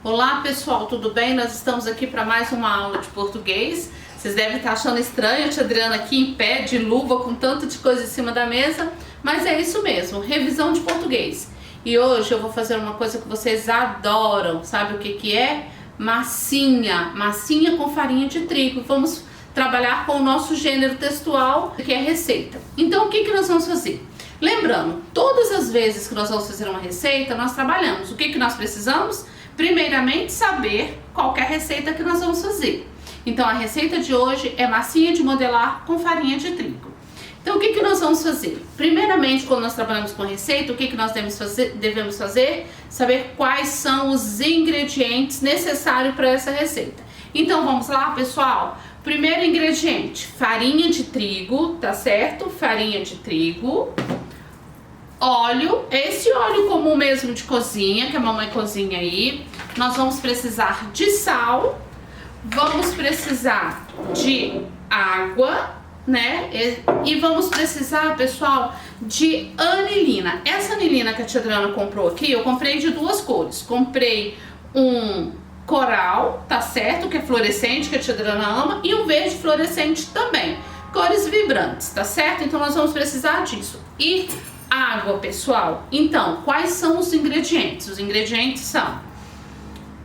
Olá pessoal, tudo bem? Nós estamos aqui para mais uma aula de português. Vocês devem estar achando estranho a tia Adriana aqui em pé, de luva, com tanto de coisa em cima da mesa, mas é isso mesmo, revisão de português. E hoje eu vou fazer uma coisa que vocês adoram, sabe o que que é? Massinha com farinha de trigo. Vamos trabalhar com o nosso gênero textual, que é receita. Então o que que nós vamos fazer? Lembrando, todas as vezes que nós vamos fazer uma receita, nós trabalhamos. O que que nós precisamos? Primeiramente, saber qual que é a receita que nós vamos fazer. Então, a receita de hoje é massinha de modelar com farinha de trigo. Então, o que que nós vamos fazer? Primeiramente, quando nós trabalhamos com receita, o que que nós devemos fazer? Saber quais são os ingredientes necessários para essa receita. Então, vamos lá, pessoal? Primeiro ingrediente, farinha de trigo, tá certo? Farinha de trigo. Óleo, esse óleo comum mesmo de cozinha, que a mamãe cozinha aí. Nós vamos precisar de sal, vamos precisar de água, né? E vamos precisar, pessoal, de anilina. Essa anilina que a tia Adriana comprou aqui, eu comprei de duas cores. Comprei um coral, tá certo? Que é fluorescente, que a tia Adriana ama, e um verde fluorescente também. Cores vibrantes, tá certo? Então nós vamos precisar disso. E água, pessoal. Então, quais são os ingredientes? Os ingredientes são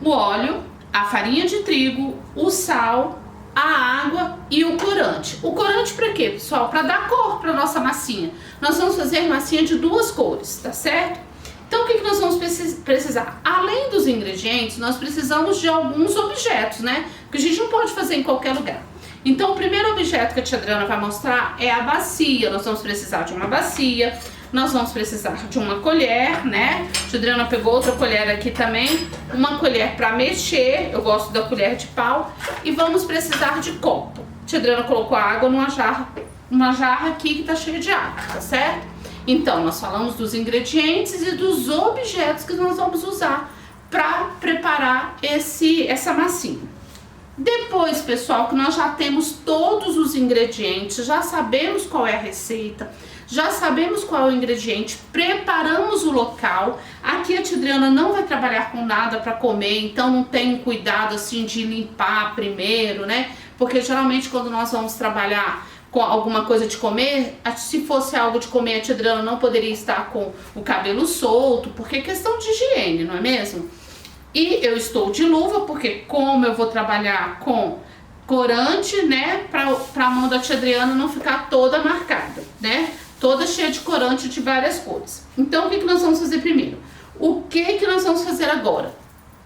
o óleo, a farinha de trigo, o sal, a água e o corante. O corante para quê, pessoal? Para dar cor para nossa massinha. Nós vamos fazer massinha de duas cores, tá certo? Então, o que que nós vamos precisar? Além dos ingredientes, nós precisamos de alguns objetos, né? Que a gente não pode fazer em qualquer lugar. Então, o primeiro objeto que a tia Adriana vai mostrar é a bacia. Nós vamos precisar de uma bacia. Nós vamos precisar de uma colher, né? A tia Adriana pegou outra colher aqui também. Uma colher para mexer, eu gosto da colher de pau. E vamos precisar de copo. A tia Adriana colocou a água numa jarra aqui que tá cheia de água, tá certo? Então, nós falamos dos ingredientes e dos objetos que nós vamos usar para preparar essa massinha. Depois, pessoal, que nós já temos todos os ingredientes, já sabemos qual é a receita, já sabemos qual é o ingrediente, preparamos o local. Aqui a tia Adriana não vai trabalhar com nada para comer, então não tem cuidado assim de limpar primeiro, né? Porque geralmente quando nós vamos trabalhar com alguma coisa de comer, se fosse algo de comer, a tia Adriana não poderia estar com o cabelo solto, porque é questão de higiene, não é mesmo? E eu estou de luva, porque como eu vou trabalhar com corante, né, para a mão da tia Adriana não ficar toda marcada, né, toda cheia de corante de várias cores. Então, o que que nós vamos fazer primeiro? O que que nós vamos fazer agora?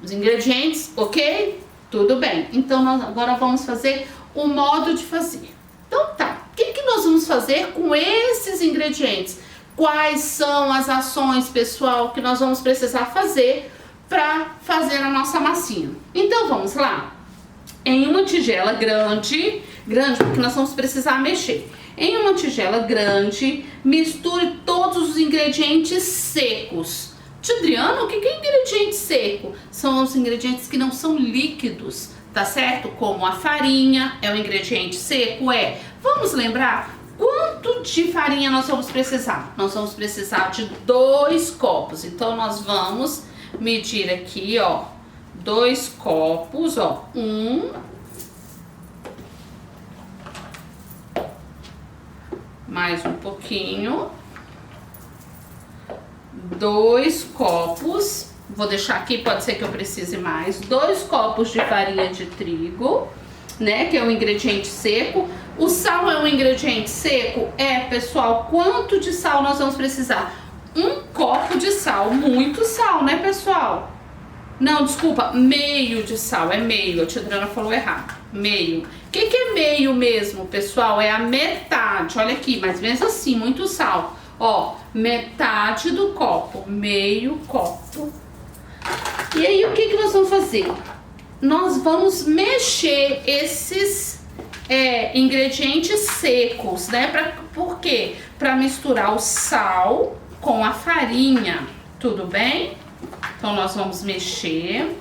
Os ingredientes, ok? Tudo bem. Então, nós agora vamos fazer o modo de fazer. Então, tá. O que que nós vamos fazer com esses ingredientes? Quais são as ações, pessoal, que nós vamos precisar fazer para fazer a nossa massinha? Então vamos lá. Em uma tigela grande porque nós vamos precisar mexer. Em uma tigela grande, misture todos os ingredientes secos. Tia Adriana, o que é ingrediente seco? São os ingredientes que não são líquidos, tá certo? Como a farinha é um ingrediente seco, Vamos lembrar quanto de farinha nós vamos precisar? Nós vamos precisar de 2 copos. Então nós vamos medir aqui, ó, 2 copos, ó, mais um pouquinho, 2 copos, vou deixar aqui, pode ser que eu precise mais, 2 copos de farinha de trigo, né, que é um ingrediente seco. O sal é um ingrediente seco? Pessoal, quanto de sal nós vamos precisar? 1 copo de sal, muito sal, né, pessoal? Não, desculpa, meio de sal, é meio, a tia Adriana falou errado, meio. O que que é meio mesmo, pessoal? É a metade, olha aqui, mais ou menos assim, muito sal. Ó, metade do copo, meio copo. E aí, o que que nós vamos fazer? Nós vamos mexer esses ingredientes secos, né? Por quê? Para misturar o sal com a farinha, tudo bem? Então nós vamos mexer,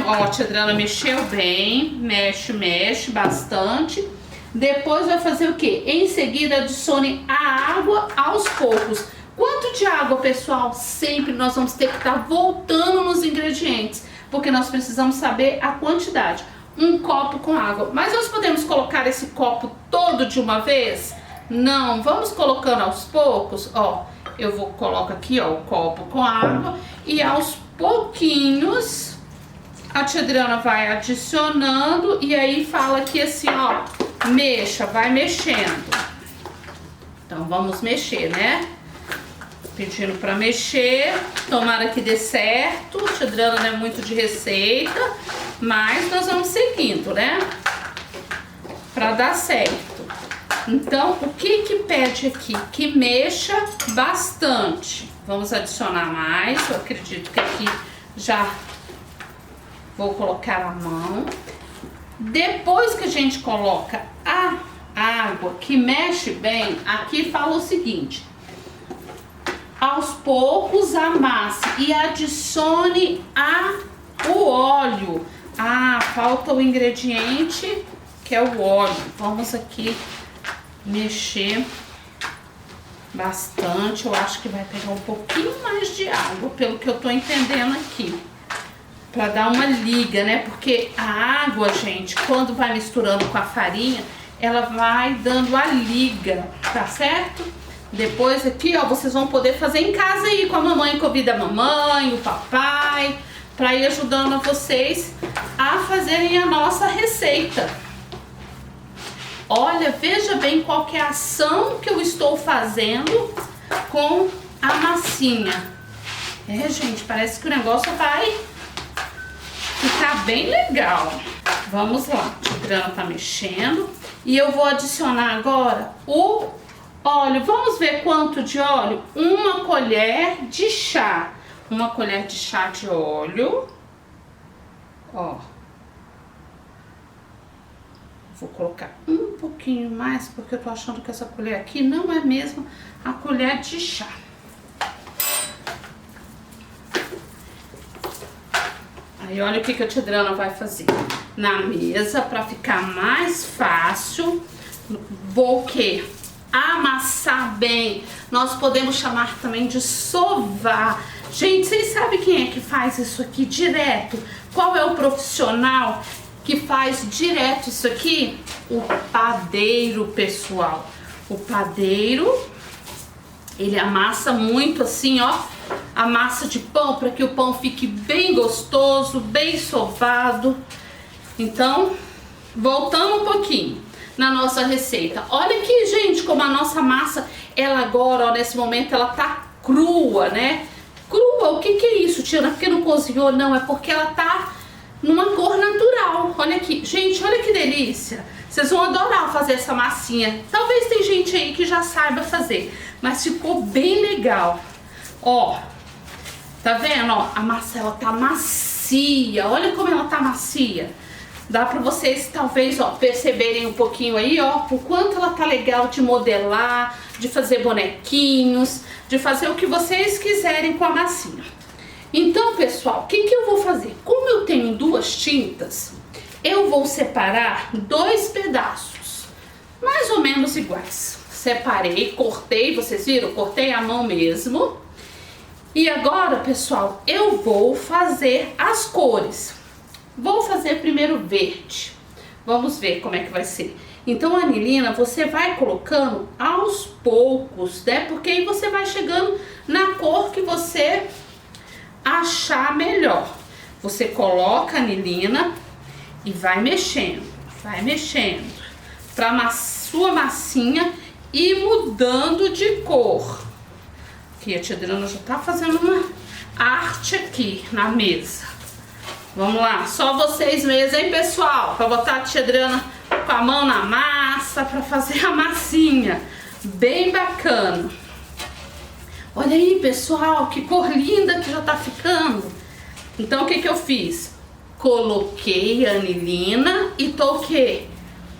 ó, a tia Adriana mexeu bem, mexe bastante. Depois vai fazer o quê? Em seguida adicione a água aos poucos. Quanto de água, pessoal? Sempre nós vamos ter que estar voltando nos ingredientes porque nós precisamos saber a quantidade. Um copo com água. Mas nós podemos colocar esse copo todo de uma vez? Não, vamos colocando aos poucos. Ó, eu coloco aqui, ó, o copo com água e aos pouquinhos a tia Adriana vai adicionando e aí fala aqui assim, ó, mexa, vai mexendo. Então vamos mexer, né? Pedindo pra mexer, tomara que dê certo. Tia Adriana não é muito de receita, mas nós vamos seguindo, né? Pra dar certo. Então, o que que pede aqui? Que mexa bastante. Vamos adicionar mais, eu acredito que aqui já vou colocar a mão. Depois que a gente coloca a água, que mexe bem, aqui fala o seguinte: aos poucos amasse e adicione o óleo. Ah, falta o ingrediente que é o óleo. Vamos aqui mexer bastante. Eu acho que vai pegar um pouquinho mais de água, pelo que eu tô entendendo aqui, para dar uma liga, né? Porque a água, gente, quando vai misturando com a farinha, ela vai dando a liga, tá certo? Depois aqui, ó, vocês vão poder fazer em casa aí com a mamãe, convida a mamãe, o papai, para ir ajudando a vocês a fazerem a nossa receita. Olha, veja bem qual que é a ação que eu estou fazendo com a massinha. É, gente, parece que o negócio vai ficar bem legal. Vamos lá, a Adriana tá mexendo e eu vou adicionar agora o óleo. Vamos ver quanto de óleo? Uma colher de chá. Uma colher de chá de óleo. Ó. Vou colocar um pouquinho mais, porque eu tô achando que essa colher aqui não é mesmo a colher de chá. Aí olha o que a tia Adriana vai fazer. Na mesa, pra ficar mais fácil, vou o quê? Amassar bem. Nós podemos chamar também de sovar. Gente, vocês sabem quem é que faz isso aqui direto? Qual é o profissional que faz direto isso aqui? O padeiro, pessoal. O padeiro, ele amassa muito assim, ó, a massa de pão, para que o pão fique bem gostoso, bem sovado. Então, voltando um pouquinho na nossa receita. Olha aqui, gente, como a nossa massa, ela agora, ó, nesse momento, ela tá crua, né? Crua, o que que é isso, tia? Porque não cozinhou? Não, é porque ela tá numa cor natural. Olha aqui, gente, olha que delícia. Vocês vão adorar fazer essa massinha. Talvez tem gente aí que já saiba fazer, mas ficou bem legal. Ó, tá vendo? Ó, a massa, ela tá macia. Olha como ela tá macia. Dá pra vocês, talvez, ó, perceberem um pouquinho aí, ó, o quanto ela tá legal de modelar, de fazer bonequinhos, de fazer o que vocês quiserem com a massinha. Então, pessoal, o que que eu vou fazer? Como eu tenho duas tintas, eu vou separar dois pedaços, mais ou menos iguais. Separei, cortei, vocês viram? Cortei a mão mesmo. E agora, pessoal, eu vou fazer as cores. Vou fazer primeiro verde. Vamos ver como é que vai ser. Então, a anilina, você vai colocando aos poucos, né? Porque aí você vai chegando na cor que você achar melhor. Você coloca a anilina e vai mexendo, para sua massinha ir mudando de cor. Aqui a tia Adriana já tá fazendo uma arte aqui na mesa. Vamos lá, só vocês mesmos, hein, pessoal? Para botar a tia Adriana com a mão na massa, para fazer a massinha. Bem bacana. Olha aí, pessoal, que cor linda que já tá ficando. Então, o que que eu fiz? Coloquei a anilina e tô o quê?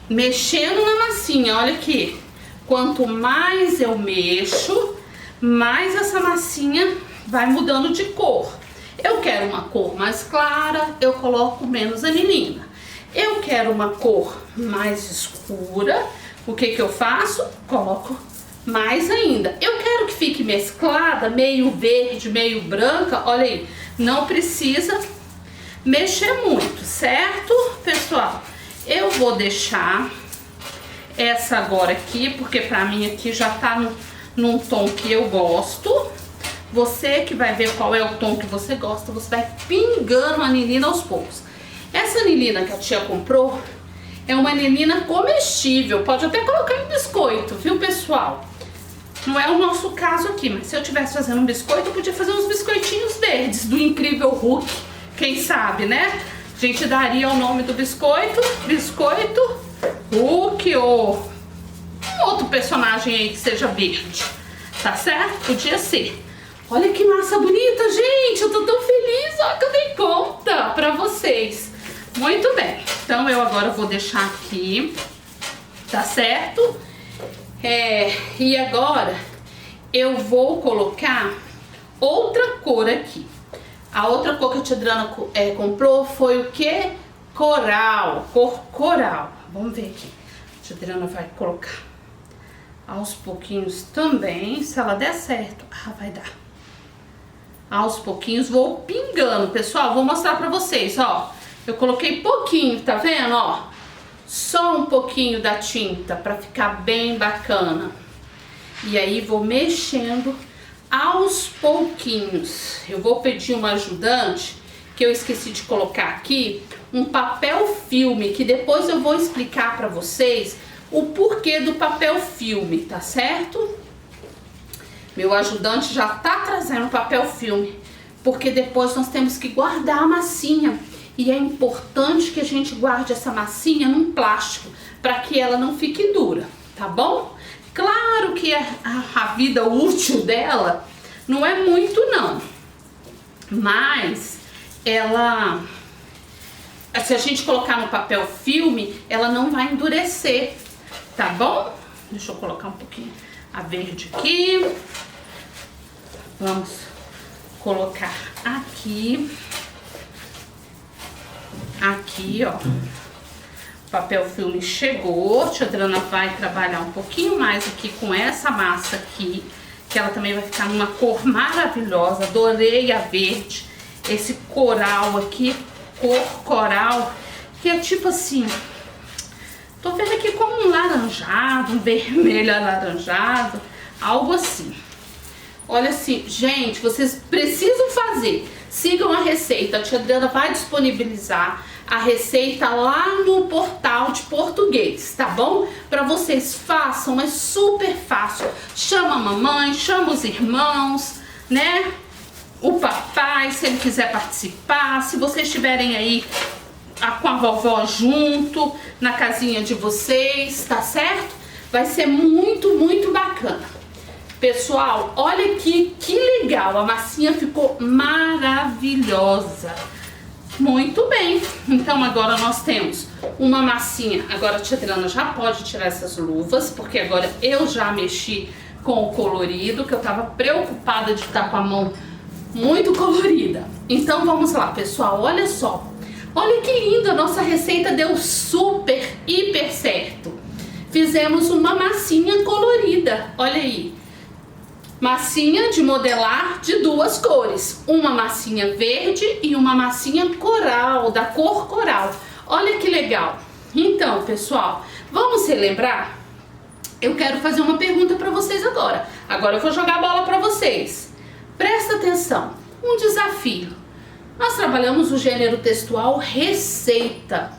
Mexendo na massinha, olha aqui. Quanto mais eu mexo, mais essa massinha vai mudando de cor. Eu quero uma cor mais clara, eu coloco menos anilina. Eu quero uma cor mais escura, o que que eu faço? Coloco mais ainda. Eu quero que fique mesclada, meio verde, meio branca, olha aí. Não precisa mexer muito, certo, pessoal? Eu vou deixar essa agora aqui, porque pra mim aqui já tá num tom que eu gosto. Você que vai ver qual é o tom que você gosta, você vai pingando a anilina aos poucos. Essa anilina que a tia comprou é uma anilina comestível, pode até colocar em biscoito, viu, pessoal? Não é o nosso caso aqui, mas se eu estivesse fazendo um biscoito, eu podia fazer uns biscoitinhos verdes do Incrível Hulk, quem sabe, né? A gente daria o nome do biscoito Hulk ou um outro personagem aí que seja verde, tá certo? Podia ser. Olha que massa bonita, gente, eu tô tão feliz, ó, que eu dei conta pra vocês. Muito bem, então eu agora vou deixar aqui, tá certo? E agora eu vou colocar outra cor aqui. A outra cor que a tia Adriana comprou foi o que? Coral, cor coral. Vamos ver aqui. A tia Adriana vai colocar aos pouquinhos também. Se ela der certo, vai dar. Aos pouquinhos vou pingando, pessoal. Vou mostrar pra vocês, ó. Eu coloquei pouquinho, tá vendo, ó? Só um pouquinho da tinta pra ficar bem bacana. E aí vou mexendo aos pouquinhos. Eu vou pedir uma ajudante, que eu esqueci de colocar aqui, um papel filme, que depois eu vou explicar pra vocês o porquê do papel filme, tá certo? Meu ajudante já tá trazendo papel filme, porque depois nós temos que guardar a massinha. E é importante que a gente guarde essa massinha num plástico, para que ela não fique dura, tá bom? Claro que a vida útil dela não é muito não, mas ela, se a gente colocar no papel filme, ela não vai endurecer, tá bom? Deixa eu colocar um pouquinho a verde aqui. Vamos colocar aqui. Aqui, ó, o papel filme chegou. A tia Adriana vai trabalhar um pouquinho mais aqui com essa massa aqui, que ela também vai ficar numa cor maravilhosa. Adorei a verde, esse coral aqui, cor coral, que é tipo assim, tô vendo aqui como um laranjado, um vermelho alaranjado, algo assim. Olha assim, gente, vocês precisam fazer. Sigam a receita, a tia Adriana vai disponibilizar a receita lá no portal de português, tá bom? Para vocês façam, é super fácil. Chama a mamãe, chama os irmãos, né? O papai, se ele quiser participar. Se vocês estiverem aí com a vovó junto, na casinha de vocês, tá certo? Vai ser muito, muito bacana. Pessoal, olha aqui que legal, a massinha ficou maravilhosa. Muito bem, então agora nós temos uma massinha. Agora a tia Adriana já pode tirar essas luvas, porque agora eu já mexi com o colorido, que eu tava preocupada de estar com a mão muito colorida. Então vamos lá, pessoal, olha só. Olha que lindo, a nossa receita deu super, hiper certo. Fizemos uma massinha colorida, olha aí. Massinha de modelar de duas cores, uma massinha verde e uma massinha coral, da cor coral. Olha que legal. Então, pessoal, vamos relembrar? Eu quero fazer uma pergunta para vocês agora. Agora eu vou jogar a bola para vocês. Presta atenção, um desafio. Nós trabalhamos o gênero textual receita.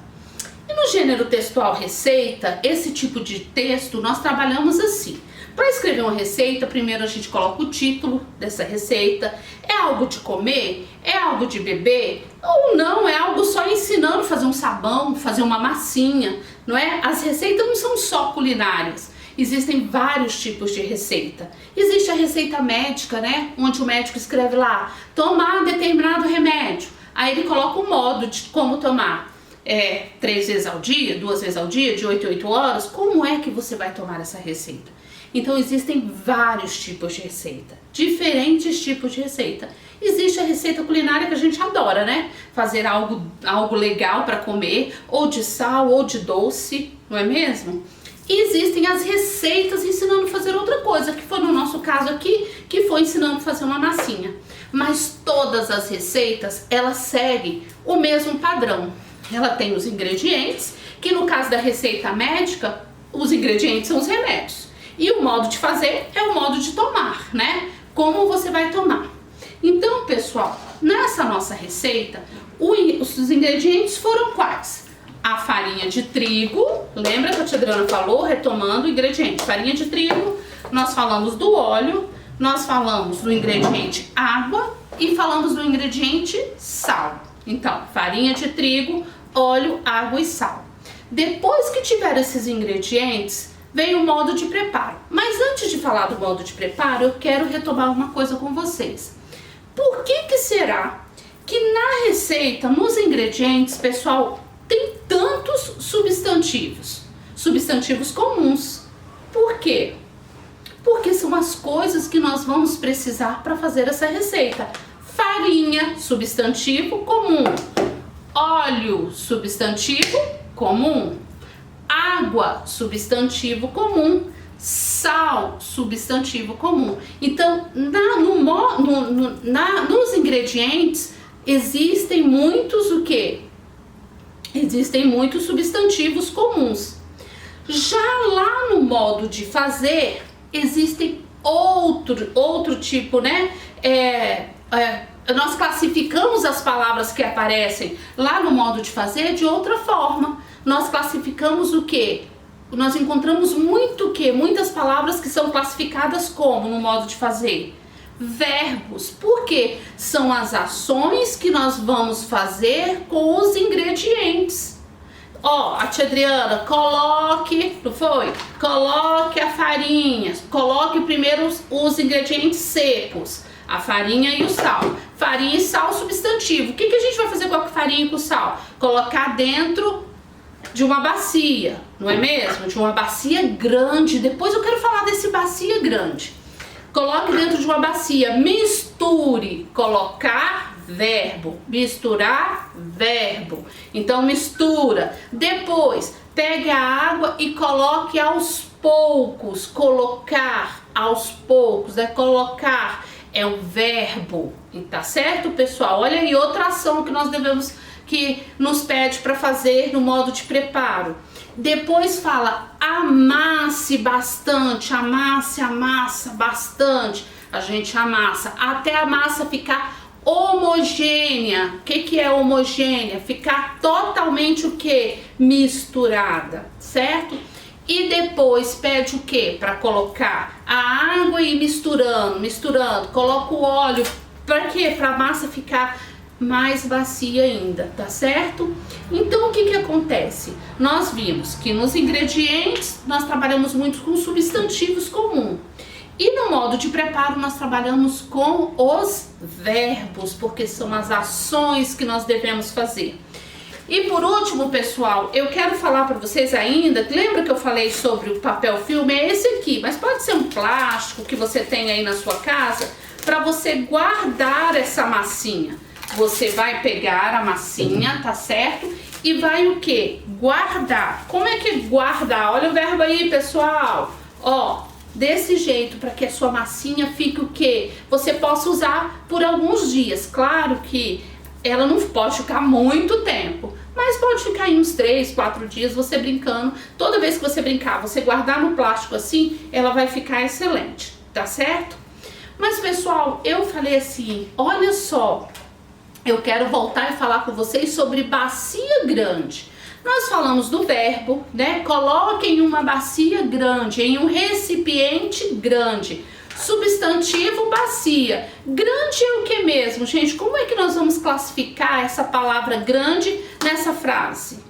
E no gênero textual receita, esse tipo de texto nós trabalhamos assim. Para escrever uma receita, primeiro a gente coloca o título dessa receita. É algo de comer? É algo de beber? Ou não, é algo só ensinando a fazer um sabão, fazer uma massinha, não é? As receitas não são só culinárias. Existem vários tipos de receita. Existe a receita médica, né? Onde o médico escreve lá, tomar determinado remédio. Aí ele coloca o modo de como tomar. 3 vezes ao dia, 2 vezes ao dia, de 8 em 8 horas. Como é que você vai tomar essa receita? Então existem vários tipos de receita, diferentes tipos de receita. Existe a receita culinária que a gente adora, né? Fazer algo legal para comer, ou de sal, ou de doce, não é mesmo? E existem as receitas ensinando a fazer outra coisa, que foi no nosso caso aqui, que foi ensinando a fazer uma massinha. mas todas as receitas, elas seguem o mesmo padrão. Ela tem os ingredientes, que no caso da receita médica, os ingredientes são os remédios. E o modo de fazer é o modo de tomar, né? Como você vai tomar. Então, pessoal, nessa nossa receita, os ingredientes foram quais? A farinha de trigo, lembra que a tia Adriana falou, retomando o ingrediente, farinha de trigo, nós falamos do óleo, nós falamos do ingrediente água e falamos do ingrediente sal. Então, farinha de trigo, óleo, água e sal. Depois que tiver esses ingredientes, vem o modo de preparo. Mas antes de falar do modo de preparo, eu quero retomar uma coisa com vocês. Por que será que na receita, nos ingredientes, pessoal, tem tantos substantivos? Substantivos comuns. Por quê? Porque são as coisas que nós vamos precisar para fazer essa receita. Farinha, substantivo comum. Óleo, substantivo comum. Água, substantivo comum. Sal, substantivo comum. Então, nos ingredientes existem muitos o quê? Existem muitos substantivos comuns. Já lá no modo de fazer, existem outro tipo, né? Nós classificamos as palavras que aparecem lá no modo de fazer de outra forma. Nós classificamos o quê? Nós encontramos muitas palavras que são classificadas como no modo de fazer? Verbos. Por quê? São as ações que nós vamos fazer com os ingredientes. Ó, a tia Adriana, coloque, não foi? Coloque a farinha, coloque primeiro os ingredientes secos, a farinha e o sal. Farinha e sal, substantivo. O que a gente vai fazer com a farinha e com o sal? Colocar dentro de uma bacia, não é mesmo? De uma bacia grande. Depois eu quero falar desse bacia grande. Coloque dentro de uma bacia, misture, colocar, verbo, misturar, verbo. Então mistura. Depois pegue a água e coloque aos poucos, colocar aos poucos, colocar é um verbo, tá certo, pessoal? Olha aí outra ação que nos pede para fazer no modo de preparo. Depois fala amasse bastante, amassa bastante. A gente amassa até a massa ficar homogênea. O que é homogênea? Ficar totalmente o que? Misturada, certo? E depois pede o que? Para colocar a água e misturando. Coloca o óleo. Para quê? Para a massa ficar mais macia ainda, tá certo? Então o que acontece? Nós vimos que nos ingredientes nós trabalhamos muito com substantivos comuns. E no modo de preparo nós trabalhamos com os verbos, porque são as ações que nós devemos fazer. E por último, pessoal, eu quero falar para vocês ainda, lembra que eu falei sobre o papel filme? É esse aqui, mas pode ser um plástico que você tem aí na sua casa, para você guardar essa massinha. Você vai pegar a massinha, tá certo? E vai o que? Guardar. Como é que é guardar? Olha o verbo aí, pessoal. Ó, desse jeito, para que a sua massinha fique o que? Você possa usar por alguns dias. Claro que ela não pode ficar muito tempo, mas pode ficar em uns 3, 4 dias você brincando. Toda vez que você brincar, você guardar no plástico assim, ela vai ficar excelente, tá certo? Mas pessoal, eu falei assim, olha só, eu quero voltar e falar com vocês sobre bacia grande. Nós falamos do verbo, né? Coloque em uma bacia grande, em um recipiente grande. Substantivo, bacia. Grande é o que mesmo, gente? Como é que nós vamos classificar essa palavra grande nessa frase?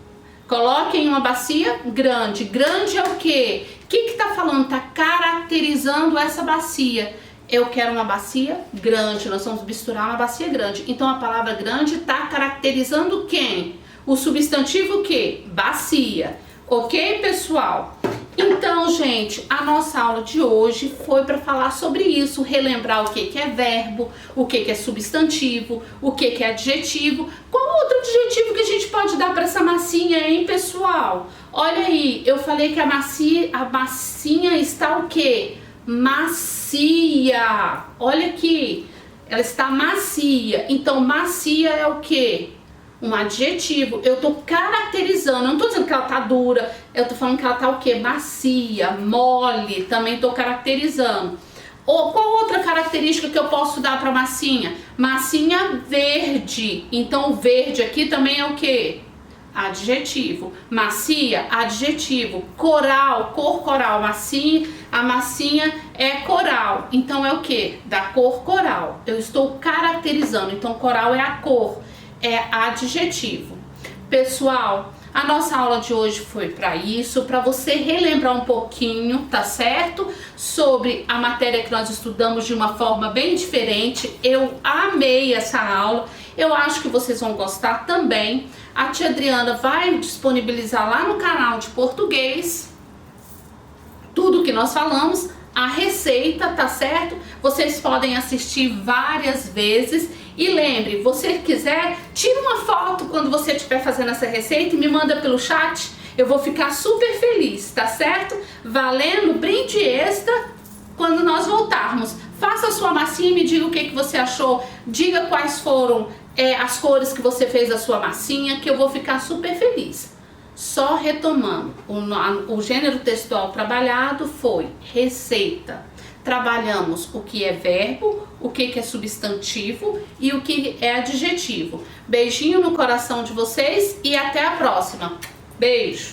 Coloque em uma bacia grande. Grande é o que? O que tá falando? Tá caracterizando essa bacia. Eu quero uma bacia grande, nós vamos misturar uma bacia grande. Então a palavra grande está caracterizando quem? O substantivo o quê? Bacia. Ok, pessoal? Então, gente, a nossa aula de hoje foi para falar sobre isso, relembrar o que é verbo, o que é substantivo, o que é adjetivo. Qual outro adjetivo que a gente pode dar para essa massinha, hein, pessoal? Olha aí, eu falei que a massinha está o quê? Macia. Olha aqui, ela está macia. Então, macia é o quê? Um adjetivo. Eu tô caracterizando, eu não tô dizendo que ela tá dura, eu tô falando que ela tá o quê? Macia, mole, também tô caracterizando. Ou qual outra característica que eu posso dar para massinha? Massinha verde. Então, verde aqui também é o quê? Adjetivo. Macia, adjetivo. Coral, cor coral. Massinha, a massinha é coral. Então é o que? Da cor coral. Eu estou caracterizando. Então coral é a cor, é adjetivo. Pessoal, a nossa aula de hoje foi para isso, para você relembrar um pouquinho, tá certo? Sobre a matéria que nós estudamos de uma forma bem diferente. Eu amei essa aula. Eu acho que vocês vão gostar também. A tia Adriana vai disponibilizar lá no canal de português tudo que nós falamos, a receita, tá certo? Vocês podem assistir várias vezes. E lembre, você quiser, tira uma foto quando você estiver fazendo essa receita e me manda pelo chat. Eu vou ficar super feliz, tá certo? Valendo brinde extra quando nós voltarmos. Faça a sua massinha e me diga o que você achou. Diga quais foram as cores que você fez da sua massinha, que eu vou ficar super feliz. Só retomando, o gênero textual trabalhado foi receita. Trabalhamos o que é verbo, o que é substantivo e o que é adjetivo. Beijinho no coração de vocês e até a próxima. Beijo!